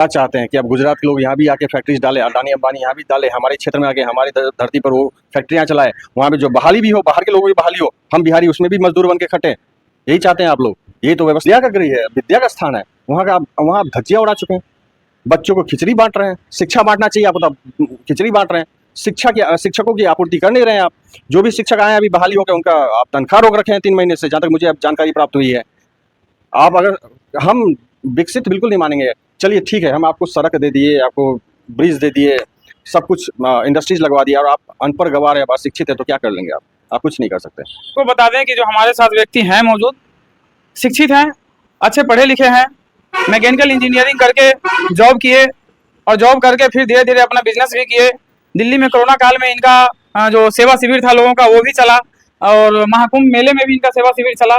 क्या चाहते हैं कि अब गुजरात के लोग यहाँ भी आके फैक्ट्रीज डाले, अडानी अंबानी यहाँ भी डाले, हमारे क्षेत्र में आके हमारी धरती पर वो फैक्ट्रियाँ चलाए, वहाँ पे जो बहाली भी हो, बाहर के लोगों की बहाली हो, हम बिहारी उसमें भी मजदूर बन के खटे। यही चाहते हैं आप लोग। ये तो व्यवस्था का गृह है, विद्या का स्थान है, वहाँ आप धज्जियाँ उड़ा चुके हैं, बच्चों को खिचड़ी बांट रहे हैं। शिक्षा बांटना चाहिए आपको, तो खिचड़ी बांट रहे हैं। शिक्षकों की आपूर्ति कर नहीं रहे हैं आप। जो भी शिक्षक आए हैं अभी बहाली हो गए, उनका आप तनख्वाह रोक रखे हैं 3 महीने से, जहाँ तक मुझे अब जानकारी प्राप्त हुई है। आप अगर हम विकसित बिल्कुल नहीं मानेंगे। चलिए ठीक है, हम आपको सड़क दे दिए, आपको ब्रिज दे दिए, सब कुछ इंडस्ट्रीज लगवा दिया, और आप अनपढ़ गवार है, अशिक्षित है, तो क्या कर लेंगे आप कुछ नहीं कर सकते। तो बता दें कि जो हमारे साथ व्यक्ति हैं मौजूद, शिक्षित हैं, अच्छे पढ़े लिखे हैं, मैकेनिकल इंजीनियरिंग करके जॉब किए और जॉब करके फिर धीरे धीरे अपना बिजनेस भी किए। दिल्ली में कोरोना काल में इनका जो सेवा शिविर था लोगों का वो भी चला, और महाकुंभ मेले में भी इनका सेवा शिविर चला,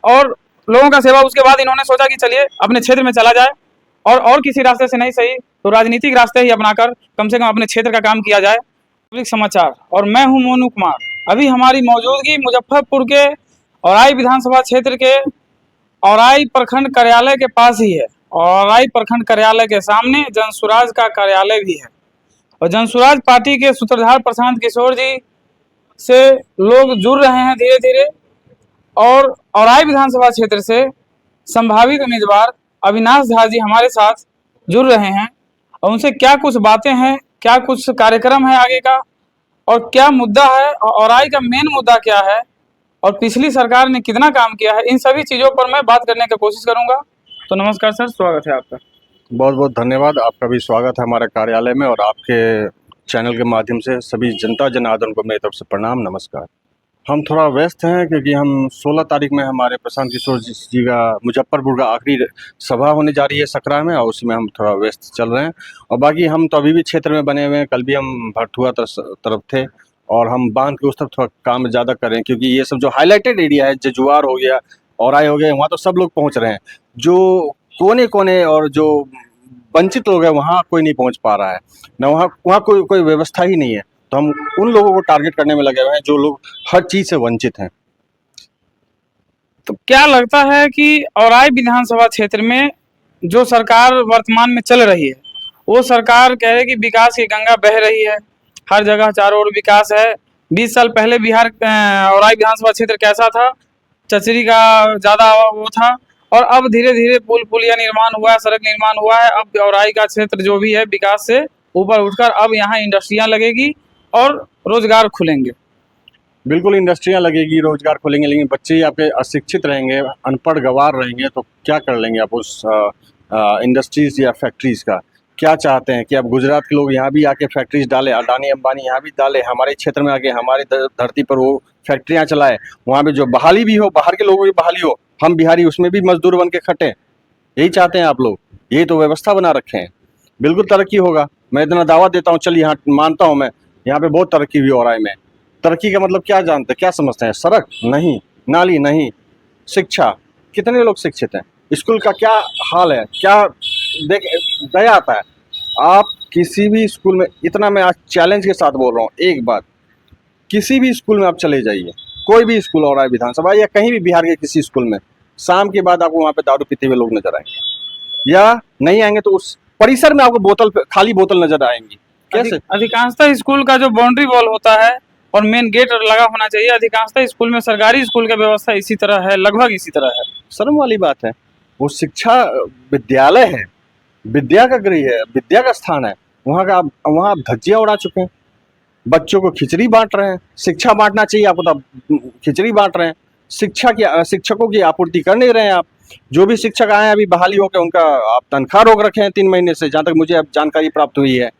और लोगों का सेवा। उसके बाद इन्होंने सोचा कि चलिए अपने क्षेत्र में चला जाए, और किसी रास्ते से नहीं सही तो राजनीतिक रास्ते ही अपनाकर कम से कम अपने क्षेत्र का काम किया जाए। पब्लिक समाचार, और मैं हूं मोनू कुमार। अभी हमारी मौजूदगी मुजफ्फरपुर के औराई विधानसभा क्षेत्र के औराई प्रखंड कार्यालय के पास ही है। औराई प्रखंड कार्यालय के सामने जनसुराज का कार्यालय भी है, और जनसुराज पार्टी के सूत्रधार प्रशांत किशोर जी से लोग जुड़ रहे हैं धीरे धीरे, और औराई विधानसभा क्षेत्र से संभावित उम्मीदवार अविनाश झा जी हमारे साथ जुड़ रहे हैं, और उनसे क्या कुछ बातें हैं, क्या कुछ कार्यक्रम है आगे का, और क्या मुद्दा है, और औराई का मेन मुद्दा क्या है, और पिछली सरकार ने कितना काम किया है, इन सभी चीज़ों पर मैं बात करने की कोशिश करूंगा। तो नमस्कार सर, स्वागत है आपका। बहुत बहुत धन्यवाद, आपका भी स्वागत है हमारे कार्यालय में, और आपके चैनल के माध्यम से सभी जनता जनार्दन को मेरी तरफ से प्रणाम, नमस्कार। हम थोड़ा व्यस्त हैं क्योंकि हम 16 तारीख में हमारे प्रशांत किशोर जी का मुजफ्फरपुर का आखिरी सभा होने जा रही है सकरा में, और उसमें हम थोड़ा व्यस्त चल रहे हैं। और बाकी हम तो अभी भी क्षेत्र में बने हुए हैं। कल भी हम भरथुआ तरफ थे, और हम बांध के उस तरफ थोड़ा काम ज़्यादा कर रहे हैं, क्योंकि ये सब जो हाईलाइटेड एरिया है, जजुआर हो गया, औराई हो गया, वहाँ तो सब लोग पहुँच रहे हैं। जो कोने कोने और जो वंचित लोग हैं वहाँ कोई नहीं पहुँच पा रहा है, न वहाँ कोई व्यवस्था ही नहीं है। तो हम उन लोगों को टारगेट करने में लगे हुए हैं जो लोग हर चीज से वंचित हैं। तो क्या लगता है कि औराई विधानसभा क्षेत्र में जो सरकार वर्तमान में चल रही है, वो सरकार कह रही कि विकास की गंगा बह रही है, हर जगह चारों ओर विकास है। 20 साल पहले बिहार औराई विधानसभा क्षेत्र कैसा था, चचरी का ज़्यादा वो था, और अब धीरे धीरे पुल पुलिया निर्माण हुआ है, सड़क निर्माण हुआ है। अब औराई का क्षेत्र जो भी है विकास से ऊपर उठकर अब यहाँ इंडस्ट्रियाँ लगेगी और रोजगार खुलेंगे। बिल्कुल इंडस्ट्रियाँ लगेगी, रोजगार खुलेंगे, लेकिन बच्चे ही आपके अशिक्षित रहेंगे, अनपढ़ गवार रहेंगे, तो क्या कर लेंगे आप उस इंडस्ट्रीज या फैक्ट्रीज का। क्या चाहते हैं कि अब गुजरात के लोग यहाँ भी आके फैक्ट्रीज डाले, अडानी अंबानी यहाँ भी डाले, हमारे क्षेत्र में आके हमारी धरती पर वो फैक्ट्रियाँ चलाए, वहाँ पे जो बहाली भी हो, बाहर के लोगों की बहाली हो, हम बिहारी उसमें भी मजदूर बन के खटे। यही चाहते हैं आप लोग। यही तो व्यवस्था बना रखे हैं। बिल्कुल तरक्की होगा, मैं इतना दावा देता हूँ। चलिए यहाँ मानता हूँ मैं, यहाँ पे बहुत तरक्की हुई औराई में। तरक्की का मतलब क्या जानते हैं, क्या समझते हैं? सड़क नहीं, नाली नहीं, शिक्षा, कितने लोग शिक्षित हैं? स्कूल का क्या हाल है, क्या देख दया आता है। आप किसी भी स्कूल में, इतना मैं आज चैलेंज के साथ बोल रहा हूँ, एक बात, किसी भी स्कूल में आप चले जाइए, कोई भी स्कूल औराई विधानसभा या कहीं भी बिहार के किसी स्कूल में, शाम के बाद आपको वहाँ पे दारू पीते हुए लोग नजर आएंगे, या नहीं आएंगे तो उस परिसर में आपको खाली बोतल नजर आएंगी। कैसे? अधिकांशतः स्कूल का जो बाउंड्री वॉल होता है और मेन गेट लगा होना चाहिए। अधिकांशतः स्कूल में, सरकारी स्कूल की व्यवस्था इसी तरह है, लगभग इसी तरह है। शर्म वाली बात है। वो शिक्षा विद्यालय है, विद्या का गृह है, विद्या का स्थान है, वहाँ आप धज्जियाँ उड़ा चुके हैं, बच्चों को खिचड़ी बांट रहे हैं। शिक्षा बांटना चाहिए आपको, तो खिचड़ी बांट रहे हैं। शिक्षकों की आपूर्ति कर नहीं रहे हैं आप। जो भी शिक्षक आए हैं अभी बहाली होकर, उनका आप तनख्वाह रोक रखे हैं 3 महीने से, जहाँ तक मुझे अब जानकारी प्राप्त हुई है।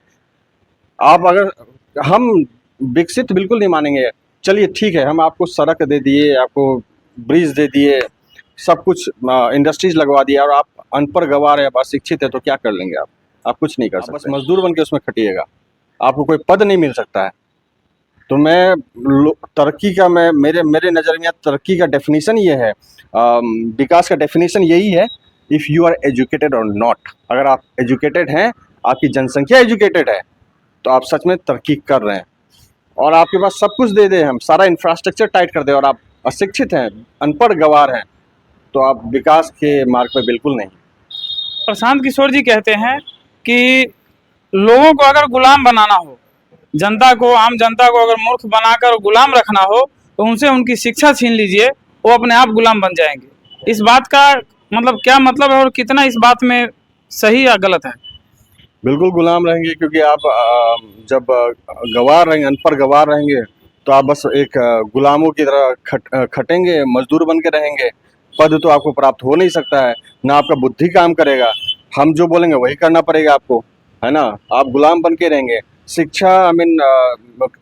आप अगर हम विकसित बिल्कुल नहीं मानेंगे। चलिए ठीक है, हम आपको सड़क दे दिए, आपको ब्रिज दे दिए, सब कुछ इंडस्ट्रीज लगवा दिया, और आप अनपढ़ गवार है, अशिक्षित है, तो क्या कर लेंगे आप कुछ नहीं कर सकते। बस मजदूर बन के उसमें खटिएगा, आपको कोई पद नहीं मिल सकता है। तो मैं तरक्की का, मेरे नज़र में तरक्की का डेफिनेशन ये है, विकास का डेफिनेशन यही है, इफ़ यू आर एजुकेटेड और नॉट। अगर आप एजुकेटेड हैं, आपकी जनसंख्या एजुकेटेड है, तो आप सच में तरक्की कर रहे हैं। और आपके पास सब कुछ दे दे, हम सारा इंफ्रास्ट्रक्चर टाइट कर दे, और आप अशिक्षित हैं, अनपढ़ गवार हैं, तो आप विकास के मार्ग पर बिल्कुल नहीं। प्रशांत किशोर जी कहते हैं कि लोगों को अगर गुलाम बनाना हो, जनता को, आम जनता को अगर मूर्ख बनाकर गुलाम रखना हो तो उनसे उनकी शिक्षा छीन लीजिए, वो अपने आप गुलाम बन जाएंगे। इस बात का मतलब क्या मतलब है और कितना इस बात में सही या गलत है? बिल्कुल गुलाम रहेंगे, क्योंकि आप जब गवार रहेंगे, अनपढ़ गवार रहेंगे, तो आप बस एक गुलामों की तरह खटेंगे, मजदूर बन के रहेंगे। पद तो आपको प्राप्त हो नहीं सकता है, ना आपका बुद्धि काम करेगा। हम जो बोलेंगे वही करना पड़ेगा आपको, है ना। आप गुलाम बन के रहेंगे। शिक्षा, आई मीन,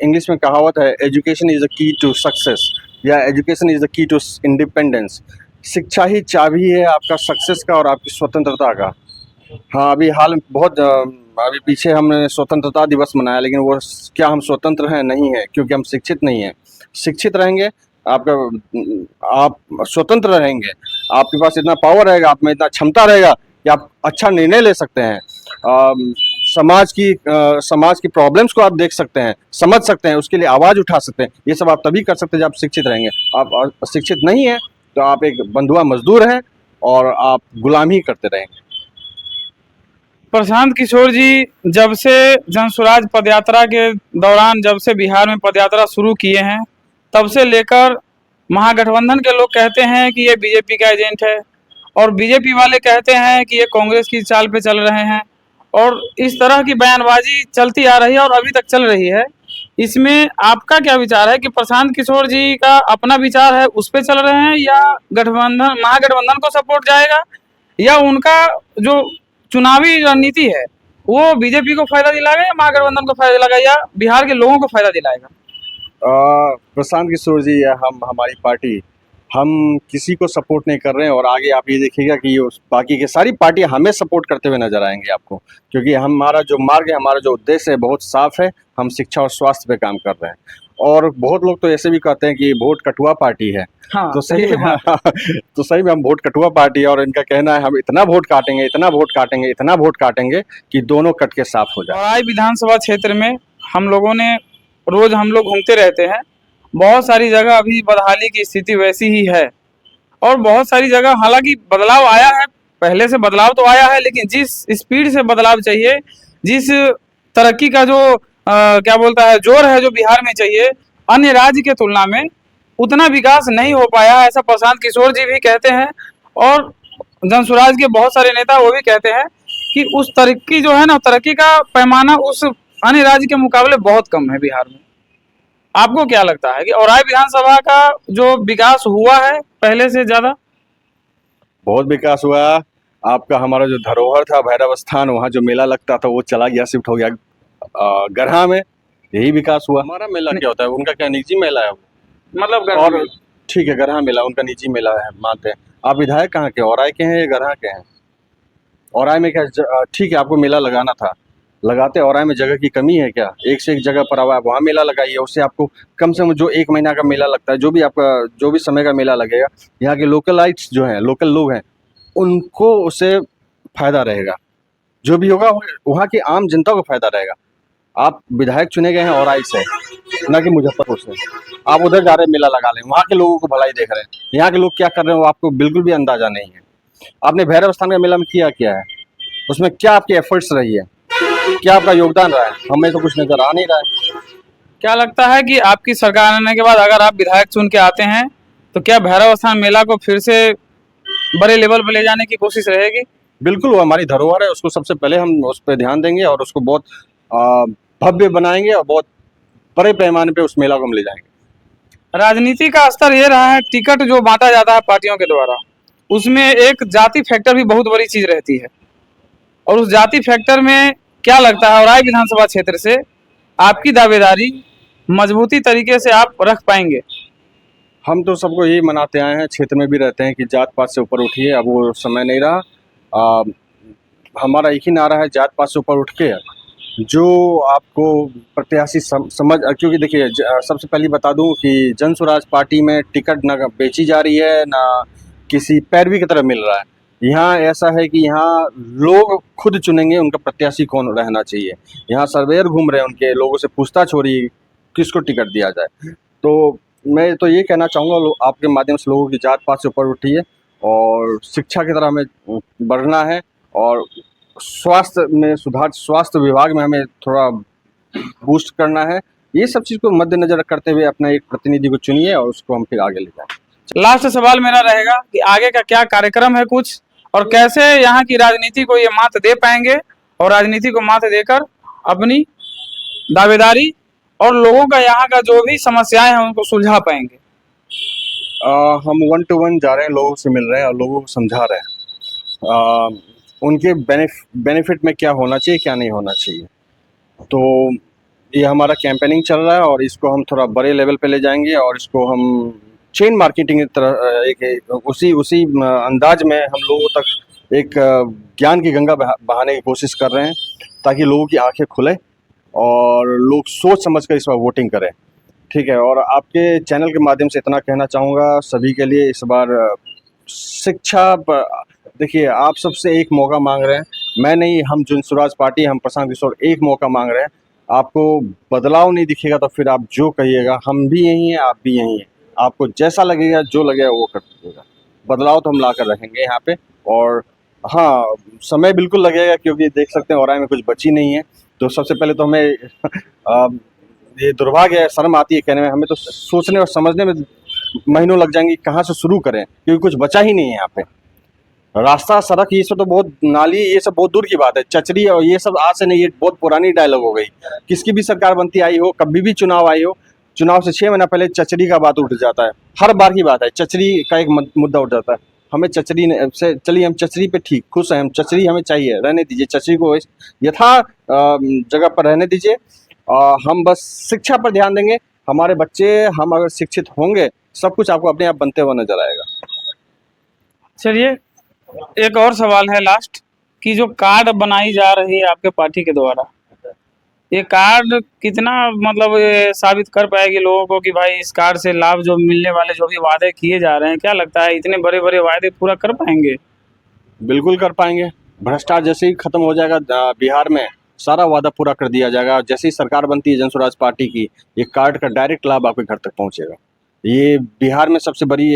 इंग्लिश में कहावत है, education is the key to success, या education is the key to independence. शिक्षा ही चाबी है आपका सक्सेस का और आपकी स्वतंत्रता का। हाँ, अभी हाल में बहुत अभी पीछे हमने स्वतंत्रता दिवस मनाया, लेकिन वो क्या हम स्वतंत्र हैं? नहीं है, क्योंकि हम शिक्षित नहीं हैं। शिक्षित रहेंगे, आपका आप स्वतंत्र रहेंगे, आपके पास इतना पावर रहेगा, आप में इतना क्षमता रहेगा कि आप अच्छा निर्णय ले सकते हैं। समाज की प्रॉब्लम्स को आप देख सकते हैं, समझ सकते हैं, उसके लिए आवाज़ उठा सकते हैं। ये सब आप तभी कर सकते हैं जब आप शिक्षित रहेंगे। आप शिक्षित नहीं हैं तो आप एक बंधुआ मजदूर हैं और आप गुलामी करते रहेंगे। प्रशांत किशोर जी, जब से जनसुराज पदयात्रा के दौरान जब से बिहार में पदयात्रा शुरू किए हैं, तब से लेकर महागठबंधन के लोग कहते हैं कि ये बीजेपी का एजेंट है, और बीजेपी वाले कहते हैं कि ये कांग्रेस की चाल पे चल रहे हैं, और इस तरह की बयानबाजी चलती आ रही है और अभी तक चल रही है। इसमें आपका क्या विचार है कि प्रशांत किशोर जी का अपना विचार है, उस पे चल रहे हैं, या गठबंधन, महागठबंधन को सपोर्ट जाएगा, या उनका जो चुनावी रणनीति है वो बीजेपी को फायदा दिलाएगा, या महागठबंधन को फायदा दिलाएगा, या बिहार के लोगों को फायदा दिलाएगा? प्रशांत किशोर जी या हमारी पार्टी, हम किसी को सपोर्ट नहीं कर रहे हैं। और आगे आप ये देखिएगा कि बाकी के सारी पार्टियां हमें सपोर्ट करते हुए नजर आएंगे आपको, क्योंकि हमारा जो मार्ग है, हमारा जो उद्देश्य है बहुत साफ है। हम शिक्षा और स्वास्थ्य पे काम कर रहे हैं। और बहुत लोग तो ऐसे भी कहते हैं कि वोट कटुआ पार्टी है। हाँ, तो सही ये बात। तो सही में हम वोट कटुआ पार्टी है, और इनका कहना है हम इतना वोट काटेंगे, इतना वोट काटेंगे, इतना वोट काटेंगे कि दोनों कट के साफ हो जाए। बहराइच विधानसभा क्षेत्र में हम लोगों ने, रोज हम लोग घूमते रहते हैं, बहुत सारी जगह अभी बदहाली की स्थिति वैसी ही है, और बहुत सारी जगह हालांकि बदलाव आया है, पहले से बदलाव तो आया है, लेकिन जिस स्पीड से बदलाव चाहिए, जिस तरक्की का जो क्या बोलता है जोर है जो बिहार में चाहिए, अन्य राज्य के तुलना में उतना विकास नहीं हो पाया, ऐसा प्रशांत किशोर जी भी कहते हैं, और जनसुराज के बहुत सारे नेता वो भी कहते हैं कि उस तरक्की जो है ना, तरक्की का पैमाना उस अन्य राज्य के मुकाबले बहुत कम है बिहार में। आपको क्या लगता है कि औराई विधानसभा का जो विकास हुआ है पहले से ज्यादा? बहुत विकास हुआ। आपका हमारा जो धरोहर था भैरव स्थान, वहाँ जो मेला लगता था वो चला गया, शिफ्ट हो गया गढ़ा में। यही विकास हुआ। हमारा मेला क्या होता है, उनका क्या निजी मेला है वो। मतलब और ठीक है, गढ़ा मेला उनका निजी मेला है, मानते हैं। आप विधायक कहाँ के, औराई के हैं या गढ़ा के हैं? औराई में क्या ठीक है, आपको मेला लगाना था, लगाते। औराई में जगह की कमी है क्या? एक से एक जगह पर आप वहाँ मेला लगाइए, उससे आपको कम से कम जो 1 महीना का मेला लगता है, जो भी आपका जो भी समय का मेला लगेगा, यहाँ के लोकलाइट्स जो हैं, लोकल लोग हैं, उनको उससे फायदा रहेगा। जो भी होगा वहाँ की आम जनता को फायदा रहेगा। आप विधायक चुने गए हैं औराई से, ना कि मुजफ्फरपुर से। आप उधर जा रहे हैं मेला लगा लें, वहाँ के लोगों को भलाई देख रहे हैं। यहाँ के लोग क्या कर रहे हैं वो आपको बिल्कुल भी अंदाजा नहीं है। आपने भैरव स्थान का मेला में किया क्या है, उसमें क्या आपकी एफर्ट्स रही है, क्या आपका योगदान रहा है? हमें तो कुछ नजर आ नहीं रहा है। क्या लगता है कि आपकी सरकार आने के बाद अगर आप विधायक चुन के आते हैं तो क्या भैरव स्थान मेला को फिर से बड़े लेवल पर ले जाने की कोशिश रहेगी? बिल्कुल, वो हमारी धरोहर है, उसको सबसे पहले हम उस पर ध्यान देंगे और उसको बहुत भव्य बनाएंगे और बहुत बड़े पैमाने पे उस मेला को हम ले जाएंगे। राजनीति का स्तर ये रहा है, टिकट जो बांटा जाता है पार्टियों के द्वारा, उसमें एक जाति फैक्टर भी बहुत बड़ी चीज रहती है, और उस जाति फैक्टर में क्या लगता है औराई विधानसभा क्षेत्र से आपकी दावेदारी मजबूती तरीके से आप रख पाएंगे? हम तो सबको यही मनाते आए हैं, क्षेत्र में भी रहते हैं कि जात पात से ऊपर उठिए। अब वो समय नहीं रहा। हमारा एक ही नारा है, जात पात से ऊपर उठ के जो आपको प्रत्याशी समझ, क्योंकि देखिए सबसे पहले बता दूं कि जनसुराज पार्टी में टिकट ना बेची जा रही है, ना किसी पैरवी की तरह मिल रहा है। यहाँ ऐसा है कि यहाँ लोग खुद चुनेंगे उनका प्रत्याशी कौन रहना चाहिए। यहाँ सर्वेयर घूम रहे हैं, उनके लोगों से पूछताछ हो रही है किसको टिकट दिया जाए। तो मैं तो ये कहना चाहूँगा आपके माध्यम से लोगों की जात पात से ऊपर उठिए और शिक्षा की तरह हमें बढ़ना है और स्वास्थ्य में सुधार, स्वास्थ्य विभाग में हमें थोड़ा बूस्ट करना है। ये सब चीज़ को मद्देनजर करते हुए अपना एक प्रतिनिधि को चुनिए और उसको हम फिर आगे ले जाएंगे। लास्ट सवाल मेरा रहेगा कि आगे का क्या कार्यक्रम है कुछ, और कैसे यहाँ की राजनीति को ये मात दे पाएंगे और राजनीति को मात देकर अपनी दावेदारी और लोगों का यहाँ का जो भी समस्याएं हैं उनको सुलझा पाएंगे। हम 1 to 1 जा रहे हैं, लोगों से मिल रहे हैं और लोगों को समझा रहे हैं उनके बेनिफिट में क्या होना चाहिए, क्या नहीं होना चाहिए। तो ये हमारा कैंपेनिंग चल रहा है और इसको हम थोड़ा बड़े लेवल पे ले जाएंगे और इसको हम चेन मार्केटिंग की तरह एक उसी अंदाज में हम लोगों तक एक ज्ञान की गंगा बहाने की कोशिश कर रहे हैं, ताकि लोगों की आंखें खुले और लोग सोच समझ कर इस बार वोटिंग करें। ठीक है, और आपके चैनल के माध्यम से इतना कहना चाहूँगा सभी के लिए, इस बार शिक्षा देखिए, आप सबसे एक मौका मांग रहे हैं, मैं नहीं, हम जनसुराज पार्टी, हम प्रशांत किशोर एक मौका मांग रहे हैं। आपको बदलाव नहीं दिखेगा तो फिर आप जो कहिएगा, हम भी यही हैं, आप भी यही हैं, आपको जैसा लगेगा, जो लगेगा वो कर दीजिएगा। बदलाव तो हम ला कर रखेंगे यहाँ पे। और हाँ, समय बिल्कुल लगेगा क्योंकि देख सकते हैं औराई में कुछ बची नहीं है। तो सबसे पहले तो हमें ये दुर्भाग्य है, शर्म आती है कहने में, हमें तो सोचने और समझने में महीनों लग जाएंगे कहाँ से शुरू करें, क्योंकि कुछ बचा ही नहीं है यहाँ पे। रास्ता, सड़क, ये सब तो बहुत, नाली, ये सब बहुत दूर की बात है। चचरी और ये सब आज से नहीं, ये बहुत पुरानी डायलॉग हो गई। किसकी भी सरकार बनती आई हो, कभी भी चुनाव आई हो, चुनाव से 6 महीना पहले चचरी का बात उठ जाता है, हर बार की बात है, चचरी का एक मुद्दा उठ जाता है। हमें चचरी से, चलिए हम चचरी पे ठीक खुश हैं, हम चचरी हमें चाहिए, रहने दीजिए, चचरी को यथा जगह पर रहने दीजिए। हम बस शिक्षा पर ध्यान देंगे, हमारे बच्चे, हम अगर शिक्षित होंगे, सब कुछ आपको अपने आप बनते हुए नजर आएगा। चलिए, एक और सवाल है लास्ट, कि जो कार्ड बनाई जा रही है आपके पार्टी के द्वारा, ये कार्ड कितना मतलब ये साबित कर पाएगी लोगों को कि भाई इस कार्ड से लाभ जो मिलने वाले, जो भी वादे किए जा रहे हैं, क्या लगता है इतने बड़े बड़े वादे पूरा कर पाएंगे? बिल्कुल कर पाएंगे। भ्रष्टाचार जैसे ही खत्म हो जाएगा बिहार में, सारा वादा पूरा कर दिया जाएगा। जैसे ही सरकार बनती है जनसुराज पार्टी की, ये कार्ड का डायरेक्ट लाभ आपके घर तक पहुंचेगा। ये बिहार में सबसे बड़ी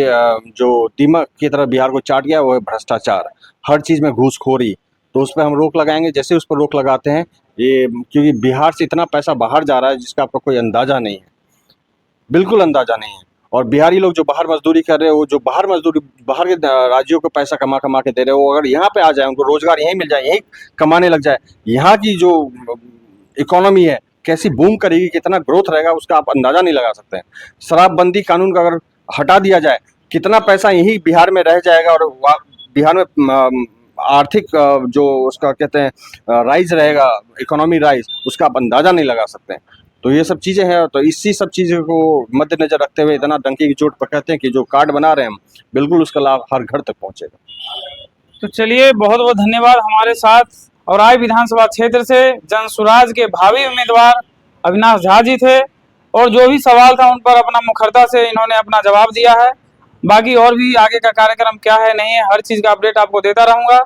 जो दीमक की तरह बिहार को चाट गया वो है भ्रष्टाचार, हर चीज़ में घूसखोरी। तो उस पर हम रोक लगाएंगे। जैसे उस पर रोक लगाते हैं, ये क्योंकि बिहार से इतना पैसा बाहर जा रहा है जिसका आपको कोई अंदाज़ा नहीं है, बिल्कुल अंदाज़ा नहीं है। और बिहारी लोग जो बाहर मजदूरी कर रहे हैं, वो जो बाहर मजदूरी, बाहर के राज्यों को पैसा कमा कमा के दे रहे हैं, वो अगर यहाँ पे आ जाए, उनको रोजगार यहीं मिल जाए, यहीं कमाने लग जाए, यहाँ की जो इकोनॉमी है कैसी बूम करेगी, कितना ग्रोथ रहेगा, उसका आप अंदाजा नहीं लगा सकते हैं। शराबबंदी कानून का अगर हटा दिया जाए, कितना पैसा यहीं बिहार में रह जाएगा और बिहार में आर्थिक जो उसका कहते हैं राइज रहेगा, इकोनॉमी राइज, उसका आप अंदाजा नहीं लगा सकते हैं। तो ये सब चीज़ें हैं। तो इसी सब चीज़ों को मद्देनजर रखते हुए इतना डंकी की चोट पर कहते हैं कि जो कार्ड बना रहे हैं हम, बिल्कुल उसका लाभ हर घर तक पहुंचेगा। तो चलिए, बहुत बहुत धन्यवाद। हमारे साथ औराई विधानसभा क्षेत्र से जनसुराज के भावी उम्मीदवार अविनाश झा जी थे, और जो भी सवाल था उन पर अपना मुखरता से इन्होंने अपना जवाब दिया है। बाकी और भी आगे का कार्यक्रम क्या है, नहीं है, हर चीज़ का अपडेट आपको देता रहूँगा।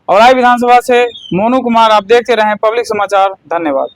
औराई विधानसभा से मोनू कुमार, आप देखते रहें पब्लिक समाचार। धन्यवाद।